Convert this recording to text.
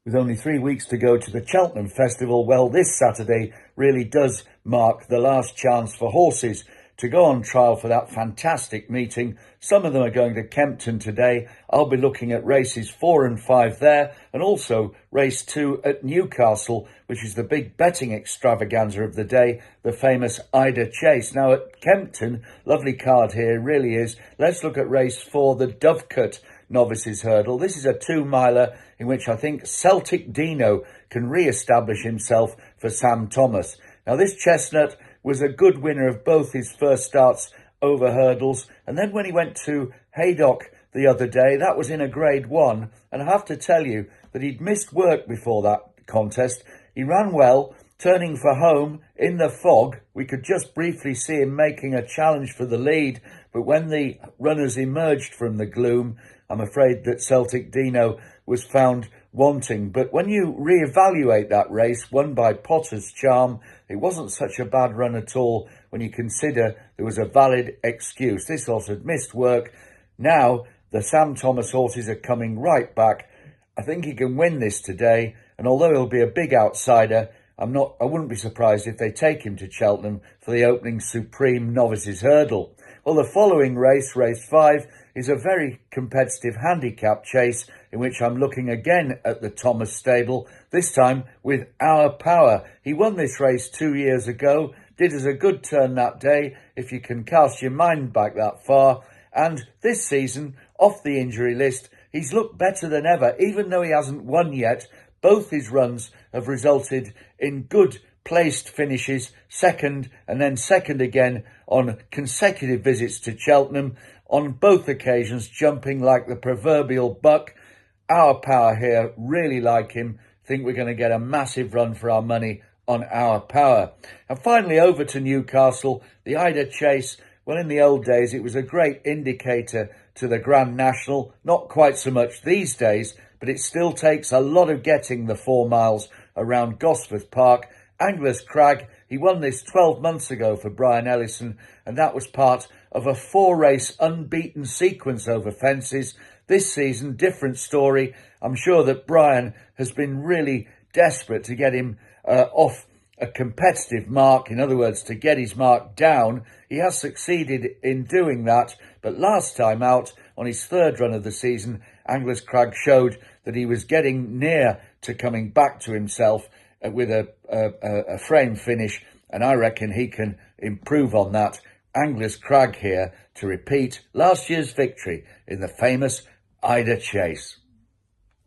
With only 3 weeks to go to the Cheltenham Festival, well, this Saturday really does mark the last chance for horses to go on trial for that fantastic meeting. Some of them are going to Kempton today. I'll be looking at races 4 and 5 there, and also race 2 at Newcastle, which is the big betting extravaganza of the day, the famous Ida Chase. Now at Kempton, lovely card here, really is. Let's look at race 4, the Dovecote Novices Hurdle. This is a 2-miler in which I think Celtic Dino can re-establish himself for Sam Thomas. Now this chestnut was a good winner of both his first starts over hurdles, and then when he went to Haydock the other day, that was in a grade 1, and I have to tell you that he'd missed work before that contest. He ran well, turning for home in the fog. We could just briefly see him making a challenge for the lead, but when the runners emerged from the gloom, I'm afraid that Celtic Dino was found wanting. But when you re-evaluate that race, won by Potter's Charm, it wasn't such a bad run at all when you consider there was a valid excuse. This horse had missed work. Now the Sam Thomas horses are coming right back. I think he can win this today, and although he'll be a big outsider, I wouldn't be surprised if they take him to Cheltenham for the opening Supreme Novices Hurdle. Well, the following race, race 5, is a very competitive handicap chase in which I'm looking again at the Thomas stable, this time with Our Power. He won this race 2 years ago, did us a good turn that day, if you can cast your mind back that far, and this season, off the injury list, he's looked better than ever, even though he hasn't won yet. Both his runs have resulted in good placed finishes, second and then second again on consecutive visits to Cheltenham, on both occasions jumping like the proverbial buck. Our Power here, really like him. Think we're going to get a massive run for our money on Our Power. And finally over to Newcastle, the Ida Chase. Well, in the old days, it was a great indicator to the Grand National. Not quite so much these days, but it still takes a lot of getting the 4 miles around Gosforth Park. Anglers Crag, he won this 12 months ago for Brian Ellison, and that was part of a 4-race unbeaten sequence over fences. This season, different story. I'm sure that Brian has been really desperate to get him off a competitive mark, in other words, to get his mark down. He has succeeded in doing that, but last time out, on his 3rd run of the season, Anglers Crag showed that he was getting near to coming back to himself with a frame finish, and I reckon he can improve on that. Anglers Crag here to repeat last year's victory in the famous Ida Chase.